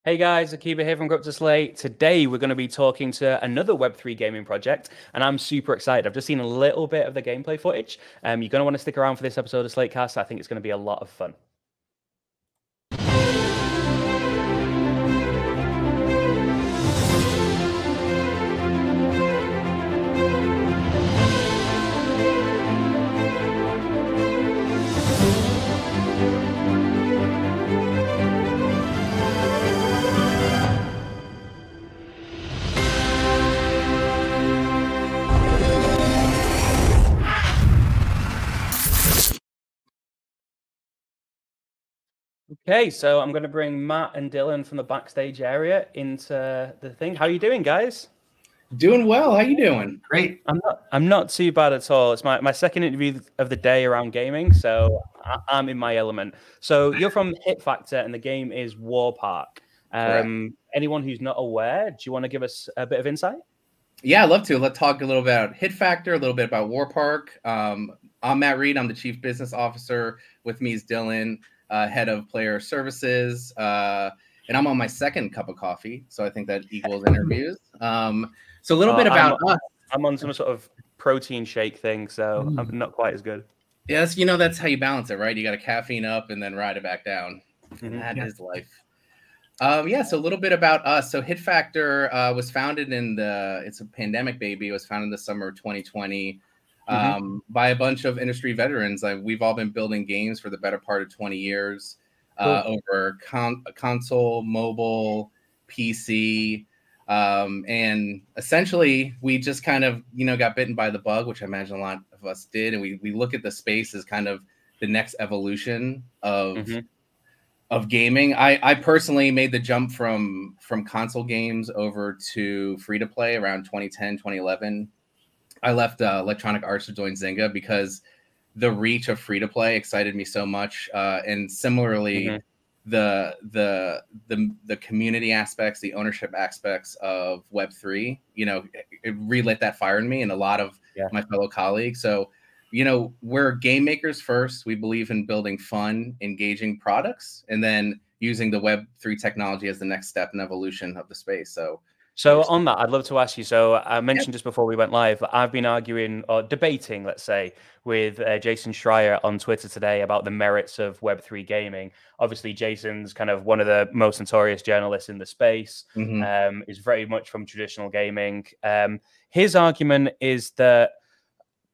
Hey guys, Akiba here from CryptoSlate. Today we're going to be talking to another Web3 gaming project, and I'm super excited. I've just seen a little bit of the gameplay footage. You're going to want to stick around for this episode of SlateCast. I think it's going to be a lot of fun. Okay, so I'm going to bring Matt and Dylan from the backstage area into the thing. How are you doing, guys? Doing well. How you doing? Great. I'm not too bad at all. It's my second interview of the day around gaming, so I'm in my element. So you're from Hit Factor, and the game is War Park. Anyone who's not aware, do you want to give us a bit of insight? Yeah, I'd love to. Let's talk a little about Hit Factor, a little bit about War Park. I'm Matt Reed. I'm the Chief Business Officer. With me is Dylan, Head of Player Services. And I'm on my second cup of coffee, so I think that equals interviews. So a little bit about us. I'm on some sort of protein shake thing, so I'm not quite as good. Yes, that's how you balance it, right? You got to caffeine up and then ride it back down. That is life. So a little bit about us. So Hit Factor was founded it's a pandemic baby. It was founded in the summer of 2020 by a bunch of industry veterans. We've all been building games for the better part of 20 years over console, mobile, PC. And essentially we just kind of, got bitten by the bug, which I imagine a lot of us did. And we look at the space as kind of the next evolution of gaming. I personally made the jump from console games over to free to play around 2010, 2011. I left Electronic Arts to join Zynga because the reach of free to play excited me so much. And similarly, the community aspects, the ownership aspects of Web3, it relit that fire in me and a lot of my fellow colleagues. So, we're game makers first. We believe in building fun, engaging products, and then using the Web3 technology as the next step in evolution of the space. So on that, I'd love to ask you. So I mentioned just before we went live, I've been arguing or debating, let's say, with Jason Schreier on Twitter today about the merits of Web3 gaming. Obviously, Jason's kind of one of the most notorious journalists in the space, is very much from traditional gaming. His argument is that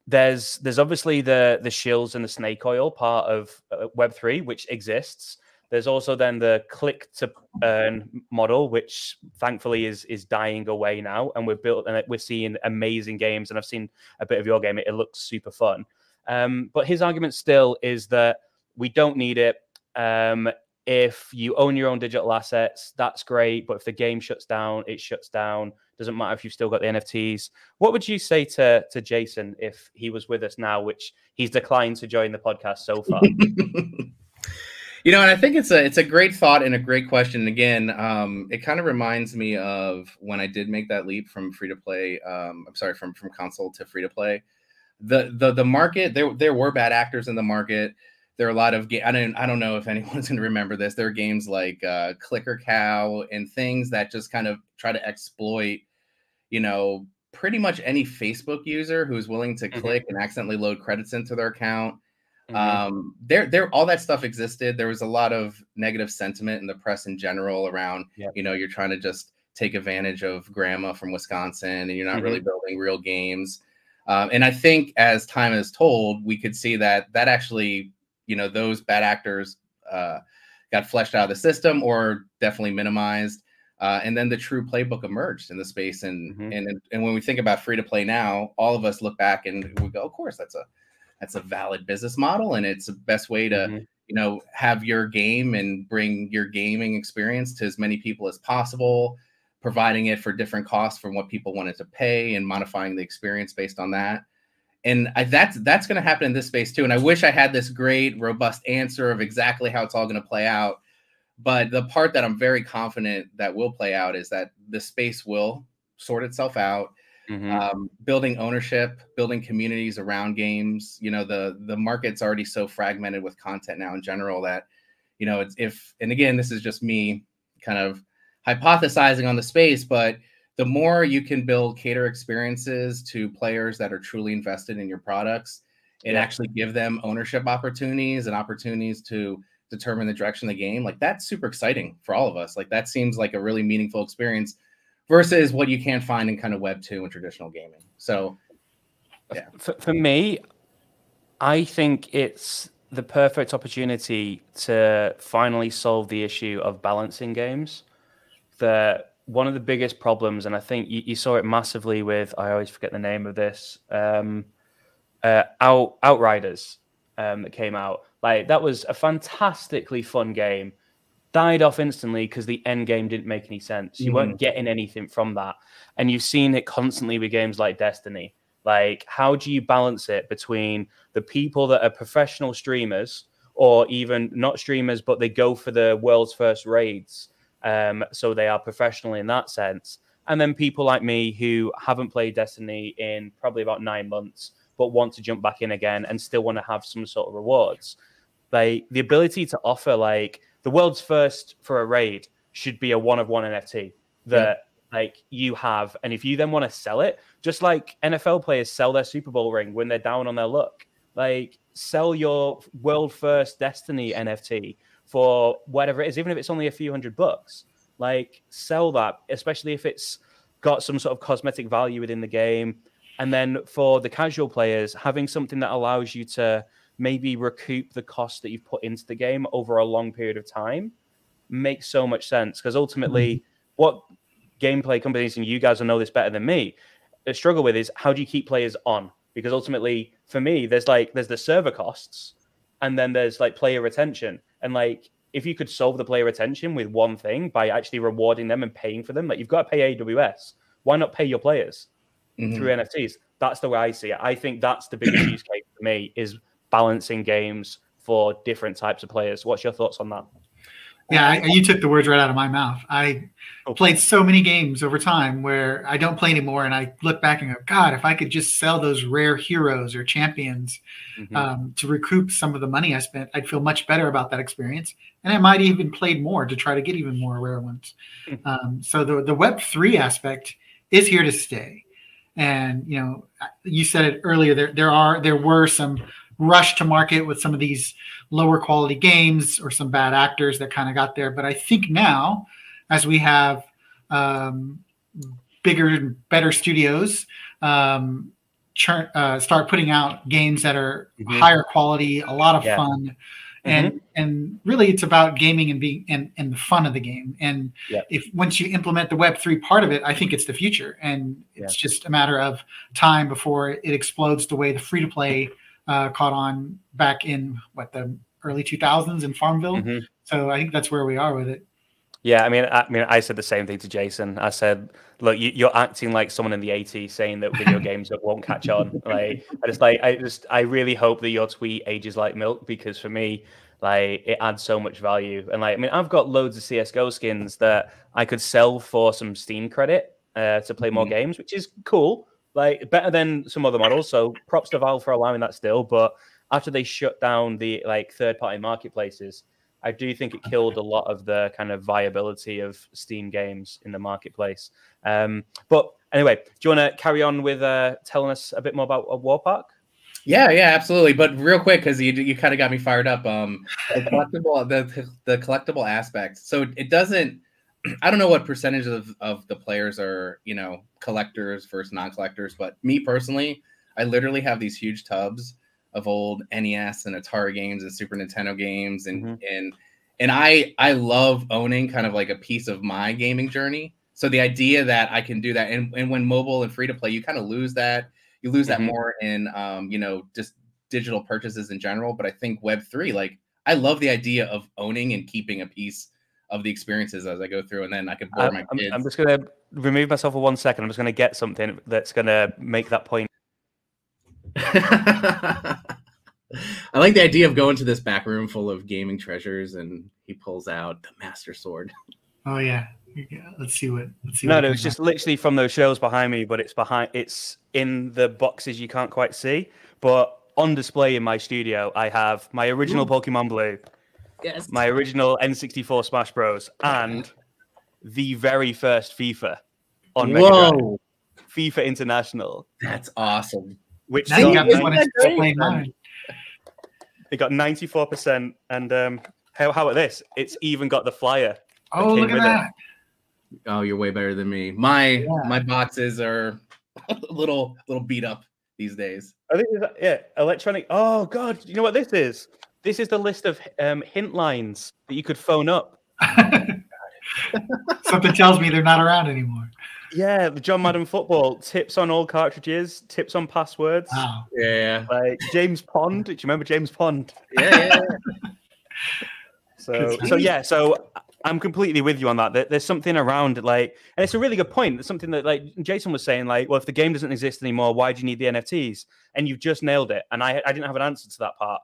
there's obviously the shills and the snake oil part of Web3, which exists. There's also then the click to earn model, which thankfully is dying away now, and we're seeing amazing games. And I've seen a bit of your game; it looks super fun. But his argument still is that we don't need it. If you own your own digital assets, that's great. But if the game shuts down, it shuts down. Doesn't matter if you've still got the NFTs. What would you say to Jason if he was with us now, which he's declined to join the podcast so far? And I think it's a great thought and a great question. And again, it kind of reminds me of when I did make that leap from free to play. From console to free to play. The market, there were bad actors in the market. There are a lot of I don't know if anyone's going to remember this. There are games like Clicker Cow and things that just kind of try to exploit, pretty much any Facebook user who's willing to click and accidentally load credits into their account. All that stuff existed. There was a lot of negative sentiment in the press in general around, you're trying to just take advantage of grandma from Wisconsin and you're not really building real games. And I think as time has told, we could see that actually, those bad actors got fleshed out of the system or definitely minimized. And then the true playbook emerged in the space. And when we think about free to play now, all of us look back and we go, of course, that's a valid business model. And it's the best way to, have your game and bring your gaming experience to as many people as possible, providing it for different costs from what people wanted to pay and modifying the experience based on that. And that's going to happen in this space too. And I wish I had this great, robust answer of exactly how it's all going to play out. But the part that I'm very confident that will play out is that the space will sort itself out. Building ownership, building communities around games. The market's already so fragmented with content now in general that, and again, this is just me kind of hypothesizing on the space, but the more you can cater experiences to players that are truly invested in your products and actually give them ownership opportunities and opportunities to determine the direction of the game, like that's super exciting for all of us. Like that seems like a really meaningful experience versus what you can't find in kind of Web2 and traditional gaming. So yeah. For me, I think it's the perfect opportunity to finally solve the issue of balancing games. One of the biggest problems, and I think you saw it massively with, I always forget the name of this, Outriders that came out. Like, that was a fantastically fun game. Died off instantly because the end game didn't make any sense. You weren't getting anything from that. And you've seen it constantly with games like Destiny. Like, how do you balance it between the people that are professional streamers or even not streamers, but they go for the world's first raids? So they are professional in that sense. And then people like me who haven't played Destiny in probably about 9 months, but want to jump back in again and still want to have some sort of rewards. Like, the ability to offer, like, the world's first for a raid should be a one-of-one NFT that like you have. And if you then want to sell it, just like NFL players sell their Super Bowl ring when they're down on their luck, like sell your world first Destiny NFT for whatever it is, even if it's only a few $100, like sell that, especially if it's got some sort of cosmetic value within the game. And then for the casual players, having something that allows you to maybe recoup the cost that you've put into the game over a long period of time makes so much sense. Because ultimately, what gameplay companies, and you guys will know this better than me, struggle with is how do you keep players on? Because ultimately, for me, there's the server costs, and then there's like player retention. And like, if you could solve the player retention with one thing by actually rewarding them and paying for them, like you've got to pay AWS. Why not pay your players through NFTs? That's the way I see it. I think that's the biggest use case for me, is balancing games for different types of players. What's your thoughts on that? Yeah, you took the words right out of my mouth. I played so many games over time where I don't play anymore, and I look back and go, God, if I could just sell those rare heroes or champions to recoup some of the money I spent, I'd feel much better about that experience. And I might even played more to try to get even more rare ones. So the Web3 aspect is here to stay. And, you know, you said it earlier, there were some rush to market with some of these lower quality games or some bad actors that kind of got there. But I think now, as we have bigger and better studios start putting out games that are higher quality, a lot of fun, and really it's about gaming and being and the fun of the game. And if once you implement the Web3 part of it, I think it's the future, and it's just a matter of time before it explodes the way the free to play caught on back in the early 2000s in Farmville. So I think that's where we are with it. Yeah, I mean, I said the same thing to Jason. I said, look, you're acting like someone in the 80s saying that video games that won't catch on. Like, I really hope that your tweet ages like milk, because for me, like, it adds so much value. And like, I mean, I've got loads of CS:GO skins that I could sell for some Steam credit to play more games, which is cool. Like, better than some other models. So props to Valve for allowing that still. But after they shut down the like third-party marketplaces, I do think it killed a lot of the kind of viability of Steam games in the marketplace. But anyway, do you want to carry on with telling us a bit more about Warpark? Yeah, absolutely. But real quick, because you kind of got me fired up. The collectible aspect. So it doesn't. I don't know what percentage of the players are, you know, collectors versus non-collectors, but me personally, I literally have these huge tubs of old NES and Atari games and Super Nintendo games, and I love owning kind of like a piece of my gaming journey. So the idea that I can do that, and when mobile and free to play, you kind of lose that. You lose that more in you know, just digital purchases in general. But I think Web3, like, I love the idea of owning and keeping a piece of the experiences as I go through, and then I could bore my kids. I'm just going to remove myself for 1 second. I'm just going to get something that's going to make that point. I like the idea of going to this back room full of gaming treasures, and he pulls out the Master Sword. Oh yeah. Let's see. No, it's just literally from those shelves behind me, but it's in the boxes you can't quite see. But on display in my studio, I have my original Pokemon Blue. Yes. My original N64 Smash Bros. And the very first FIFA on Mega Drive. FIFA International. That's awesome. Which now you got me wanting to play mine. It got 94%, and how about this? It's even got the flyer. Oh, look at that! Oh, you're way better than me. My boxes are a little beat up these days. I think electronic. Oh God, you know what this is? This is the list of hint lines that you could phone up. Something tells me they're not around anymore. Yeah, the John Madden Football tips on all cartridges, tips on passwords. Wow. Yeah. Like James Pond. Do you remember James Pond? Yeah. So I'm completely with you on that. There's something around like, and it's a really good point. It's something that like Jason was saying, like, well, if the game doesn't exist anymore, why do you need the NFTs? And you've just nailed it. And I didn't have an answer to that part.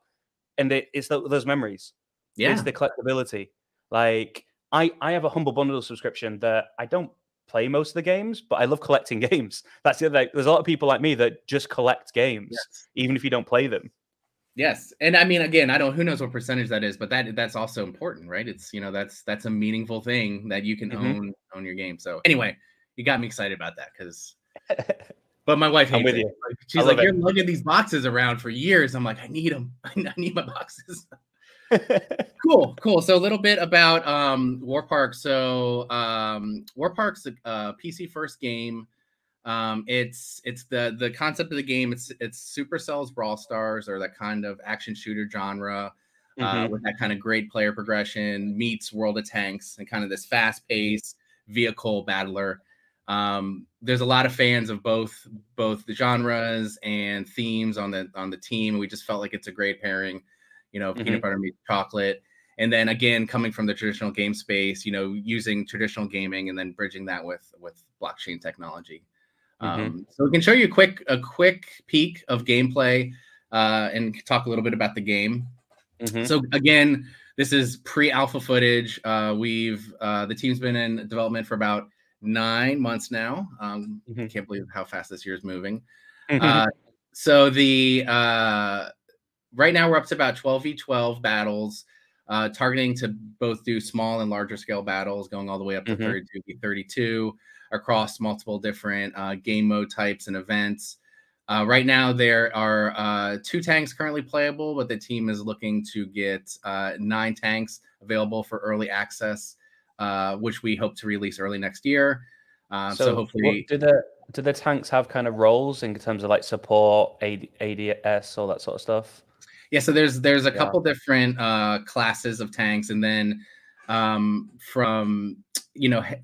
And it's those memories. Yeah. It's the collectability. Like I have a Humble Bundle subscription that I don't play most of the games, but I love collecting games. That's the other. Like, there's a lot of people like me that just collect games, even if you don't play them. Yes, and I mean, again, who knows what percentage that is, but that's also important, right? It's that's a meaningful thing that you can own your game. So anyway, you got me excited about that because. But my wife hates it. She's like, "You're lugging these boxes around for years." I'm like, "I need them. I need my boxes." Cool. So a little bit about Warpark. So Warpark's a PC first game. It's the concept of the game. It's Supercell's Brawl Stars, or that kind of action shooter genre, with that kind of great player progression meets World of Tanks and kind of this fast paced vehicle battler. There's a lot of fans of both the genres and themes on the team. We just felt like it's a great pairing. Peanut butter meets chocolate. And then again, coming from the traditional game space, using traditional gaming and then bridging that with blockchain technology. So we can show you a quick peek of gameplay and talk a little bit about the game. So again, this is pre-alpha footage. The team's been in development for about 9 months now. I can't believe how fast this year is moving. So right now we're up to about 12v12 battles, targeting to both do small and larger scale battles, going all the way up to 32v32 across multiple different game mode types and events. Right now there are 2 tanks currently playable, but the team is looking to get 9 tanks available for early access, which we hope to release early next year. So hopefully, do the tanks have kind of roles in terms of like support, ADS, all that sort of stuff? Yeah, so there's a couple different classes of tanks, and then from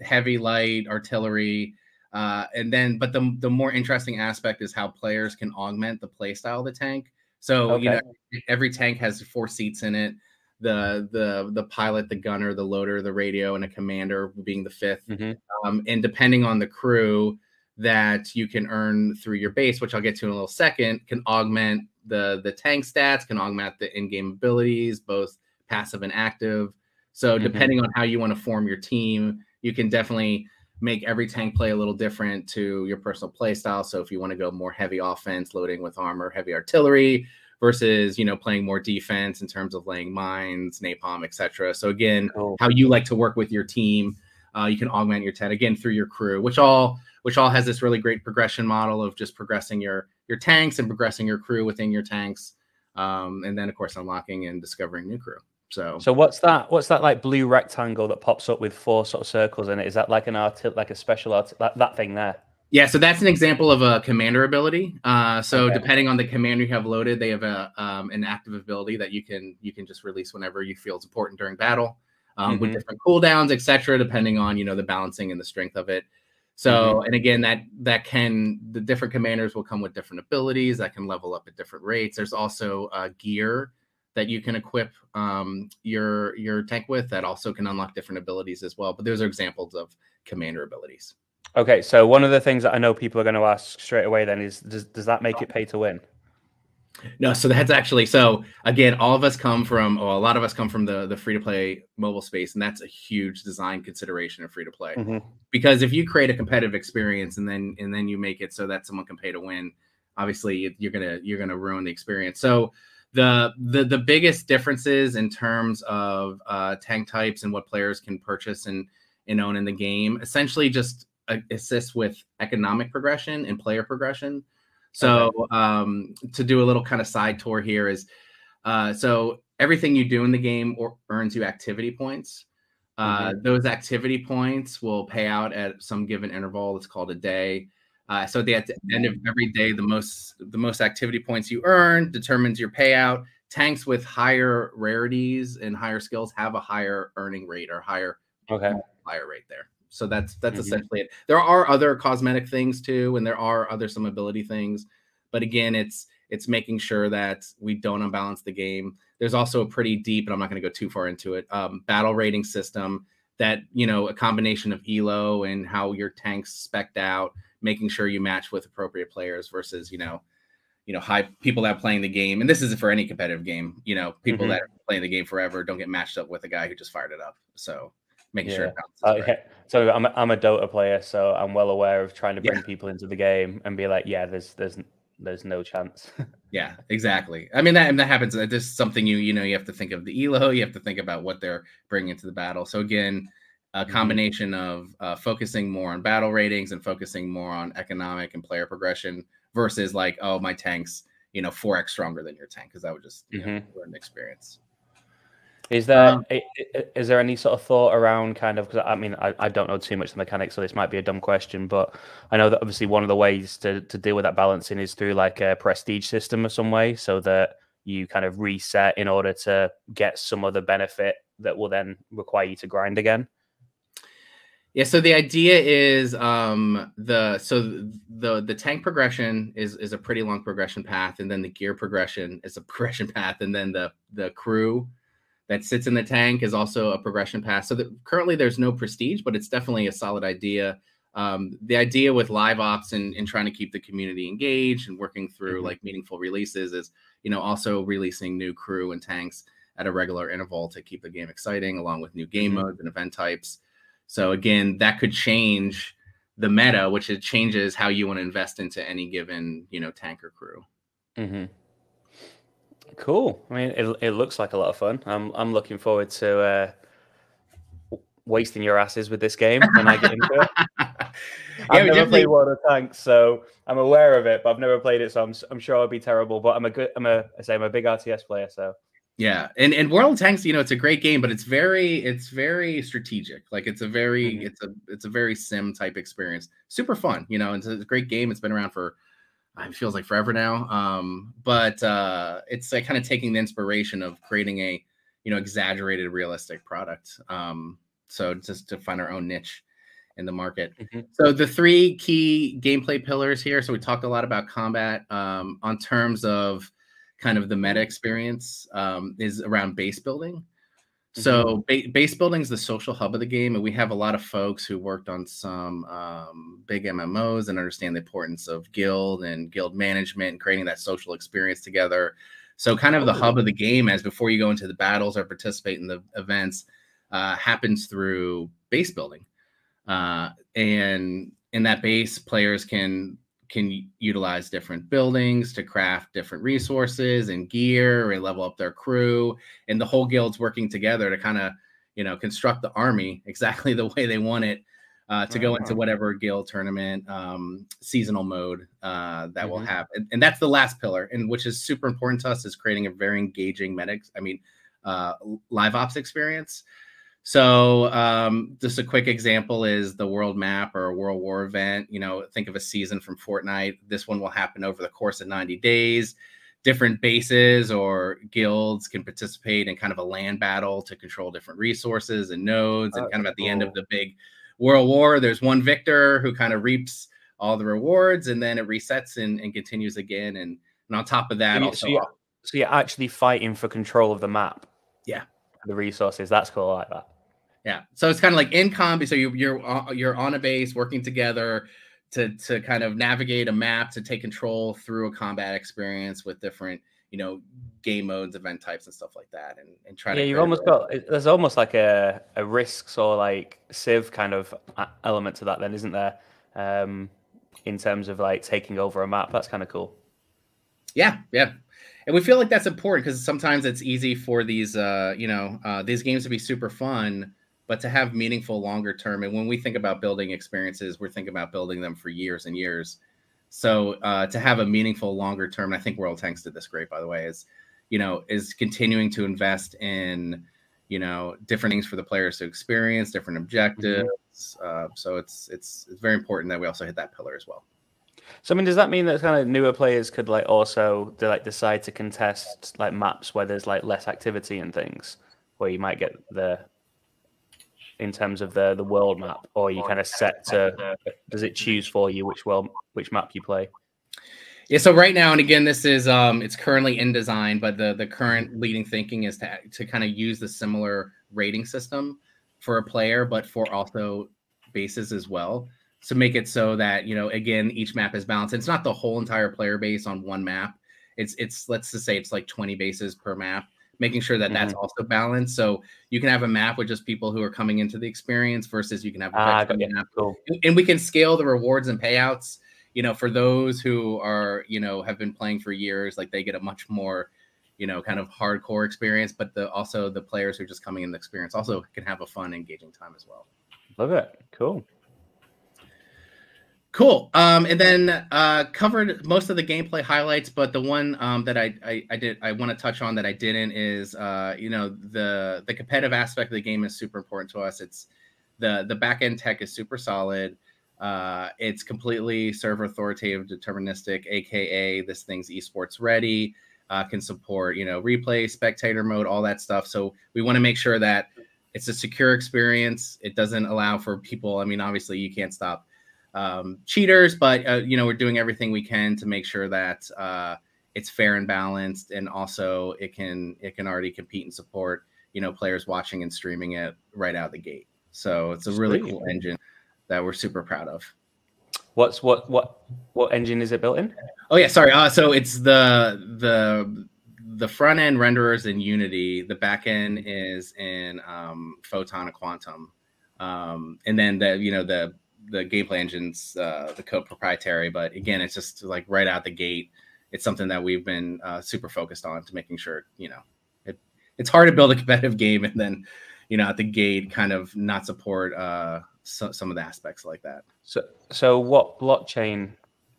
heavy, light, artillery, and then but the more interesting aspect is how players can augment the play style of the tank. So every tank has 4 seats in it. The pilot, the gunner, the loader, the radio, and a commander being the 5th. And depending on the crew that you can earn through your base, which I'll get to in a little second, can augment the tank stats, can augment the in-game abilities, both passive and active. So depending on how you want to form your team, you can definitely make every tank play a little different to your personal play style. So if you want to go more heavy offense, loading with armor, heavy artillery, versus playing more defense in terms of laying mines, napalm, etc. So again, how you like to work with your team, you can augment your tank again through your crew, which all has this really great progression model of just progressing your tanks and progressing your crew within your tanks, and then of course unlocking and discovering new crew. So what's that like blue rectangle that pops up with 4 sort of circles in it? Is that like a special that thing there? Yeah, so that's an example of a commander ability. Depending on the commander you have loaded, they have an active ability that you can just release whenever you feel it's important during battle, with different cooldowns, etc., depending on the balancing and the strength of it. So and again, the different commanders will come with different abilities that can level up at different rates. There's also gear that you can equip your tank with that also can unlock different abilities as well. But those are examples of commander abilities. Okay, so one of the things that I know people are going to ask straight away then is, does that make it pay to win? No, so that's actually, so again, a lot of us come from the free-to-play mobile space, and that's a huge design consideration of free-to-play. Because if you create a competitive experience and then you make it so that someone can pay to win, obviously you're gonna ruin the experience. So the biggest differences in terms of tank types and what players can purchase and and own in the game. Essentially, just assist with economic progression and player progression. So to do a little kind of side tour here is, so everything you do in the game earns you activity points. Those activity points will pay out at some given interval. It's called a day. So at the end of every day, the most activity points you earn determines your payout. Tanks with higher rarities and higher skills have a higher earning rate or higher multiplier rate there. So that's essentially it. There are other cosmetic things too, and there are some ability things. But again, it's making sure that we don't unbalance the game. There's also a pretty deep, and I'm not going to go too far into it, battle rating system that, a combination of elo and how your tank's spec'd out, making sure you match with appropriate players versus, high people that are playing the game. And this isn't for any competitive game, people that are playing the game forever don't get matched up with a guy who just fired it up. So making sure it balances right. So I'm a Dota player, so I'm well aware of trying to bring people into the game and be like, there's no chance. Yeah, exactly. I mean, that happens. There's something you have to think of the elo. You have to think about what they're bringing into the battle. So again, a combination of focusing more on battle ratings and focusing more on economic and player progression versus like, oh, my tank's 4x stronger than your tank, because that would just ruin the experience. Is there any sort of thought around kind of, because I mean, I don't know too much of the mechanics, so this might be a dumb question, but I know that obviously one of the ways to deal with that balancing is through like a prestige system of some way, so that you kind of reset in order to get some other benefit that will then require you to grind again. Yeah, so the idea is the tank progression is a pretty long progression path, and then the gear progression is a progression path, and then the crew that sits in the tank is also a progression path. So currently there's no prestige, but it's definitely a solid idea. The idea with live ops and trying to keep the community engaged and working through like meaningful releases is, also releasing new crew and tanks at a regular interval to keep the game exciting, along with new game modes and event types. So again, that could change the meta, which it changes how you want to invest into any given, tank or crew. Cool. I mean, it looks like a lot of fun. I'm looking forward to wasting your asses with this game when I get into it. I've never played World of Tanks, so I'm aware of it, but I've never played it, so I'm sure I'll be terrible. But I'm a big RTS player, so. Yeah, and World of Tanks, it's a great game, but it's very strategic. Like it's a very it's a very sim type experience. Super fun, It's a great game. It's been around for, it feels like forever now. But it's like kind of taking the inspiration of creating a exaggerated realistic product. So just to find our own niche in the market. So the three key gameplay pillars here. So we talked a lot about combat on terms of kind of the meta experience is around base building. So base building is the social hub of the game, and we have a lot of folks who worked on some big MMOs and understand the importance of guild and guild management and creating that social experience together. So kind of the hub of the game, as before you go into the battles or participate in the events, happens through base building. And in that base, players can utilize different buildings to craft different resources and gear and level up their crew, and the whole guild's working together to kind of construct the army exactly the way they want it to go into whatever guild tournament seasonal mode that will have. And that's the last pillar, and which is super important to us, is creating a very engaging live ops experience. So just a quick example is the world map or a world war event. Think of a season from Fortnite. This one will happen over the course of 90 days. Different bases or guilds can participate in kind of a land battle to control different resources and nodes. And kind of at the end of the big world war, there's one victor who kind of reaps all the rewards, and then it resets and continues again. And on top of that, so you're actually fighting for control of the map. Yeah. The resources. That's cool. I like that. Yeah, so it's kind of like in combat. So you're on a base working together to kind of navigate a map to take control through a combat experience with different game modes, event types, and stuff like that, and try to. Yeah, you've almost got. There's almost like a risks or like Civ kind of element to that, then, isn't there? In terms of like taking over a map, that's kind of cool. Yeah. And we feel like that's important because sometimes it's easy for these these games to be super fun, but to have meaningful longer term. And when we think about building experiences, we're thinking about building them for years and years. So to have a meaningful longer term, and I think World of Tanks did this great, by the way, is continuing to invest in, different things for the players to experience, different objectives. So it's very important that we also hit that pillar as well. So, I mean, does that mean that kind of newer players could also decide to contest like maps where there's like less activity and things, where you might get in terms of the world map, or you kind of set to, does it choose for you which map you play? Yeah, so right now, and again, this is it's currently in design, but the current leading thinking is to kind of use the similar rating system for a player, but for also bases as well. So make it so that, again, each map is balanced. It's not the whole entire player base on one map. It's let's just say it's like 20 bases per map, making sure that that's also balanced. So you can have a map with just people who are coming into the experience versus you can have a map. Cool. And we can scale the rewards and payouts, for those who are, have been playing for years, like they get a much more, kind of hardcore experience, but also the players who are just coming in the experience also can have a fun, engaging time as well. Love it. Cool. Cool. And then covered most of the gameplay highlights, but the one that I want to touch on that I didn't is the competitive aspect of the game is super important to us. It's the back end tech is super solid. It's completely server authoritative, deterministic, aka this thing's esports ready, can support replay, spectator mode, all that stuff. So we want to make sure that it's a secure experience. It doesn't allow for people. I mean, obviously you can't stop cheaters, but we're doing everything we can to make sure that it's fair and balanced, and also it can already compete and support players watching and streaming it right out the gate. So it's a really cool engine that we're super proud of. What engine is it built in? Oh yeah, sorry. So it's the front end renderers in Unity. The back end is in Photon and Quantum, and then the gameplay engine's the code proprietary, but again, it's just like right out the gate. It's something that we've been super focused on to making sure, it's hard to build a competitive game and then, at the gate kind of not support some of the aspects like that. So what blockchain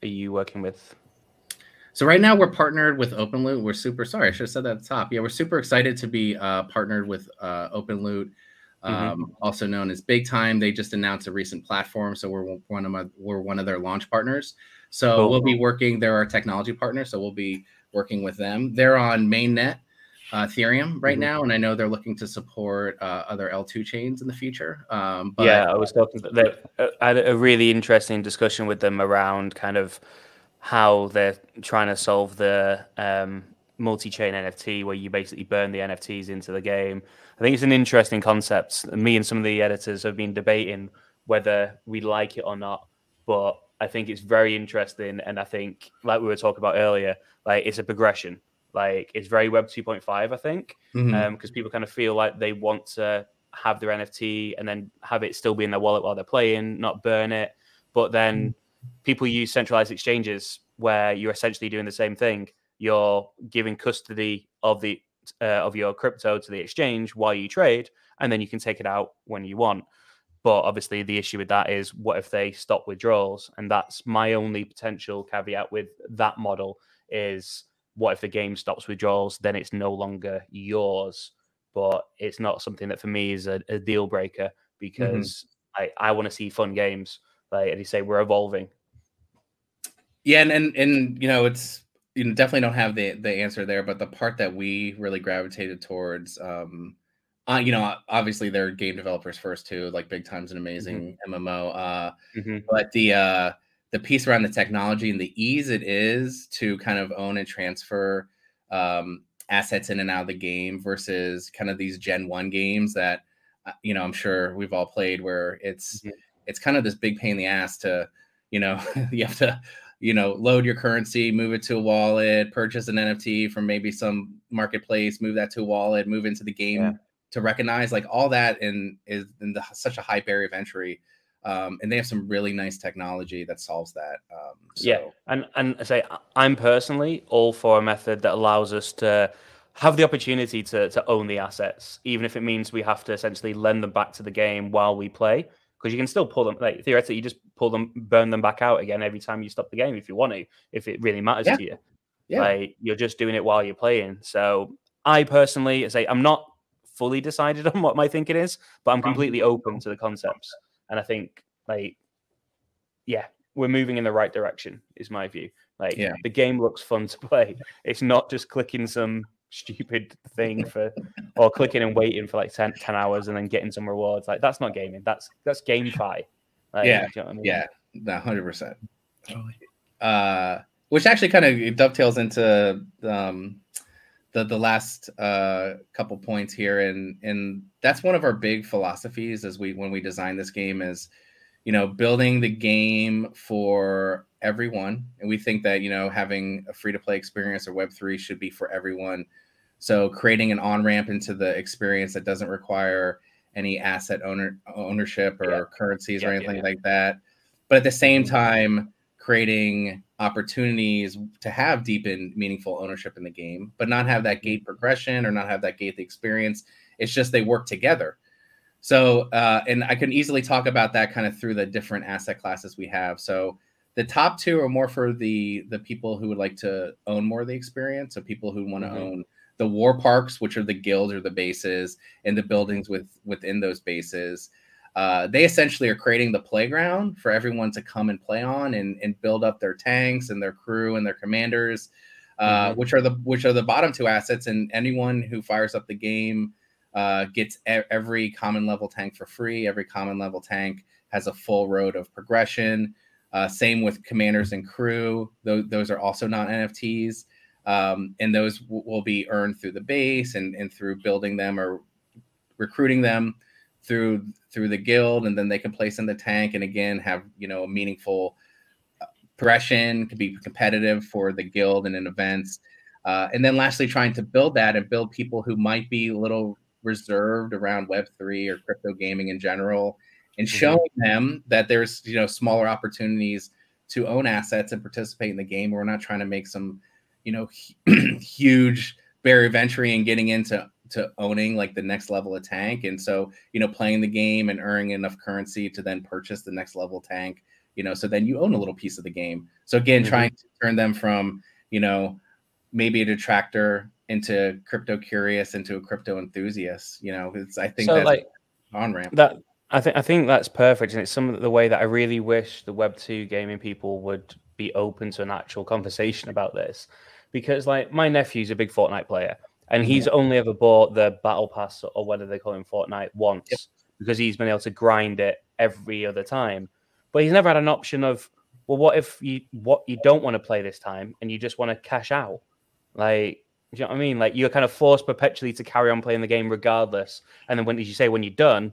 are you working with? So right now we're partnered with OpenLoot. We're super sorry. I should have said that at the top. Yeah, we're super excited to be partnered with OpenLoot. Also known as Big Time. They just announced a recent platform, so we're one of their launch partners. So cool. We'll be working. They're our technology partner, so we'll be working with them. They're on mainnet Ethereum right now, and I know they're looking to support other L2 chains in the future. But yeah, I was talking. I had a really interesting discussion with them around kind of how they're trying to solve the multi-chain NFT, where you basically burn the NFTs into the game. I think it's an interesting concept. Me and some of the editors have been debating whether we like it or not, but I think it's very interesting. And I think, like we were talking about earlier, like it's a progression. Like it's very Web 2.5, I think, because people kind of feel like they want to have their NFT and then have it still be in their wallet while they're playing, not burn it. But then people use centralized exchanges where you're essentially doing the same thing. You're giving custody of your crypto to the exchange while you trade, and then you can take it out when you want. But obviously the issue with that is, what if they stop withdrawals? And that's my only potential caveat with that model is, what if the game stops withdrawals? Then it's no longer yours. But it's not something that for me is a deal breaker, because I want to see fun games. Like as you say, we're evolving. Yeah, and it's, definitely don't have the answer there, but the part that we really gravitated towards, obviously they're game developers first too, like Big Time's an amazing MMO, but the piece around the technology and the ease it is to kind of own and transfer assets in and out of the game versus kind of these Gen 1 games that, I'm sure we've all played, where it's kind of this big pain in the ass to, you have to, load your currency, move it to a wallet, purchase an NFT from maybe some marketplace, move that to a wallet, move into the game to recognize, like all that is such a high barrier of entry. And they have some really nice technology that solves that. Yeah, and I say I'm personally all for a method that allows us to have the opportunity to own the assets, even if it means we have to essentially lend them back to the game while we play. Because you can still pull them, like theoretically, you just pull them, burn them back out again every time you stop the game if you want to, if it really matters to you. Yeah. Like you're just doing it while you're playing. So I personally say I'm not fully decided on what my thinking is, but I'm completely open to the concepts. And I think we're moving in the right direction, is my view. Like the game looks fun to play. It's not just clicking some stupid thing or clicking and waiting for like 10 hours and then getting some rewards. Like that's not gaming. That's GameFi. Like, yeah. Do you know what I mean? Yeah. 100%. Totally. Which actually kind of dovetails into the last couple points here, and that's one of our big philosophies when we design this game is, building the game for everyone. And we think that, having a free-to-play experience or Web3 should be for everyone. So creating an on-ramp into the experience that doesn't require any asset ownership or currencies or anything like that. But at the same time, creating opportunities to have deep and meaningful ownership in the game, but not have that gate progression or not have that gate the experience. It's just they work together. So, and I can easily talk about that kind of through the different asset classes we have. So the top two are more for the people who would like to own more of the experience. So people who want to own the war parks, which are the guilds or the bases, and the buildings within those bases. They essentially are creating the playground for everyone to come and play on and build up their tanks and their crew and their commanders, which are the bottom two assets. And anyone who fires up the game gets every common level tank for free. Every common level tank has a full road of progression. Same with commanders and crew. Those are also not NFTs. And those will be earned through the base and through building them or recruiting them through the guild, and then they can place in the tank and again have a meaningful progression, could be competitive for the guild and in events. And then lastly, trying to build that and build people who might be a little reserved around Web3 or crypto gaming in general, and showing them that there's smaller opportunities to own assets and participate in the game. We're not trying to make some huge barrier of entry and getting into owning like the next level of tank. And so, playing the game and earning enough currency to then purchase the next level tank, so then you own a little piece of the game. So again, trying to turn them from, maybe a detractor into crypto curious, into a crypto enthusiast, I think that's like on ramp. I think that's perfect. And it's some of the way that I really wish the Web2 gaming people would be open to an actual conversation about this, because like my nephew's a big Fortnite player. And he's only ever bought the Battle Pass, or whether they call him Fortnite, once, because he's been able to grind it every other time. But he's never had an option of, well, what if you don't want to play this time and you just want to cash out? Like, do you know what I mean? Like you're kind of forced perpetually to carry on playing the game regardless. And then when you're done,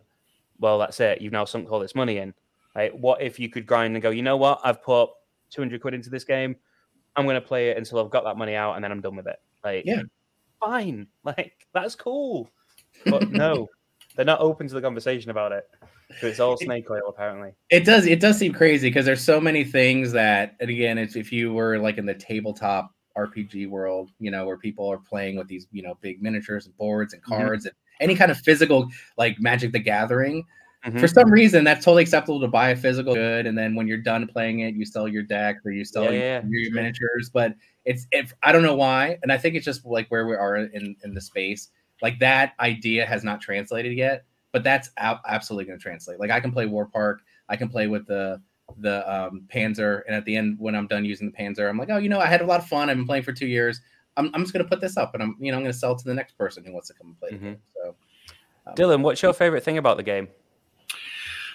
well, that's it. You've now sunk all this money in. Like, what if you could grind and go, you know what? I've put 200 quid into this game. I'm going to play it until I've got that money out and then I'm done with it. Like, fine, like that's cool, but no, they're not open to the conversation about it. So it's all snake oil, apparently. It does seem crazy because there's so many things that, and again, it's if you were like in the tabletop RPG world, where people are playing with these, big miniatures and boards and cards and any kind of physical, like Magic the Gathering. For some reason, that's totally acceptable to buy a physical good, and then when you're done playing it, you sell your deck or you sell your miniatures. But I don't know why, and I think it's just like where we are in the space. Like that idea has not translated yet, but that's absolutely going to translate. Like I can play War Park, I can play with the Panzer, and at the end when I'm done using the Panzer, I'm like, oh, I had a lot of fun. I've been playing for 2 years. I'm just going to put this up, and I'm going to sell it to the next person who wants to come and play. Mm-hmm. So, Dylan, what's your favorite thing about the game?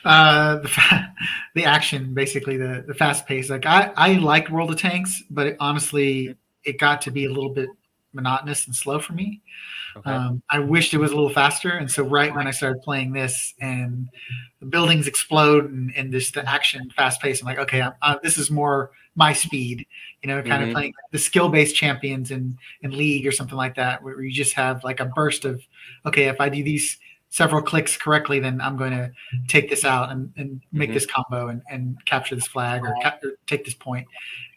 The action, basically the fast pace. Like I liked World of Tanks, but honestly, it got to be a little bit monotonous and slow for me. Okay. I wished it was a little faster, and so right when I started playing this and the buildings explode and this the action fast pace, I'm like, okay, this is more my speed. Kind of playing the skill-based champions in League or something like that, where you just have like a burst of, okay, if I do these several clicks correctly, then I'm going to take this out and make this combo and capture this flag or take this point.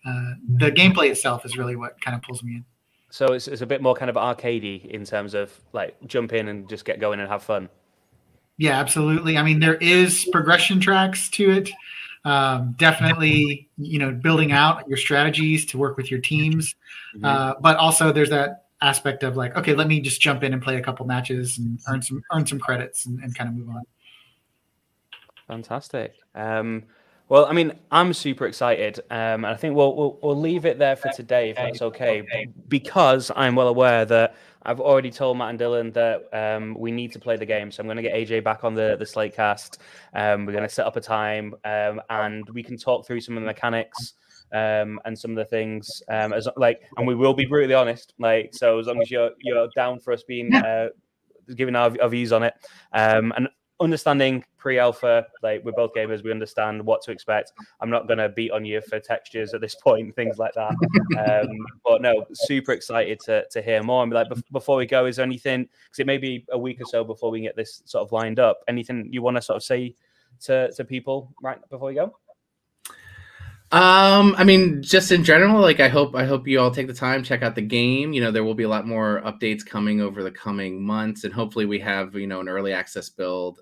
The gameplay itself is really what kind of pulls me in. So it's a bit more kind of arcadey in terms of like jump in and just get going and have fun. Yeah, absolutely. I mean, there is progression tracks to it. Definitely, building out your strategies to work with your teams. But also there's that aspect of like, okay, let me just jump in and play a couple matches and earn some credits and kind of move on. Fantastic. Well, I mean, I'm super excited, and I think we'll leave it there for today, if that's okay, because I'm well aware that I've already told Matt and Dylan that we need to play the game. So I'm going to get AJ back on the SlateCast. We're going to set up a time, and we can talk through some of the mechanics and some of the things. And we will be brutally honest. So as long as you're down for us being giving our views on it, and understanding pre-alpha, like we're both gamers, we understand what to expect. I'm not going to beat on you for textures at this point, things like that. But no, super excited to hear more. And like, before we go, is there anything, because it may be a week or so before we get this sort of lined up, anything you want to sort of say to people right before we go? I mean, just in general, like I hope you all take the time, check out the game. There will be a lot more updates coming over the coming months, and hopefully we have, an early access build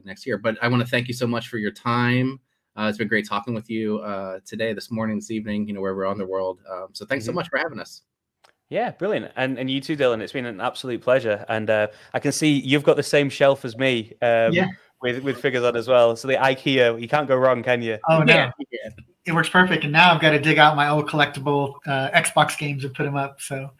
next year. But I want to thank you so much for your time. It's been great talking with you today, this morning, this evening, wherever on the world. So thanks so much for having us. Yeah, brilliant. And you too, Dylan. It's been an absolute pleasure. And I can see you've got the same shelf as me. With figures on as well. So the IKEA, you can't go wrong, can you? Oh, no. Yeah. It works perfect. And now I've got to dig out my old collectible Xbox games and put them up. So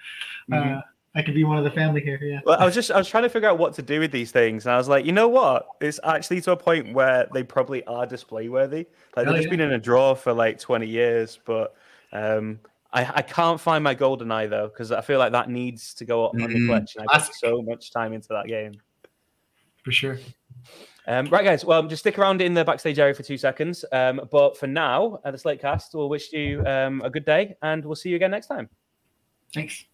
I can be one of the family here. Yeah. Well, I was trying to figure out what to do with these things. And I was like, you know what? It's actually to a point where they probably are display worthy. Like they've just been in a drawer for like 20 years. But I can't find my GoldenEye though, because I feel like that needs to go up on the collection. I put so much time into that game. For sure. Right, guys. Well, just stick around in the backstage area for 2 seconds. But for now, at the SlateCast, we'll wish you a good day, and we'll see you again next time. Thanks.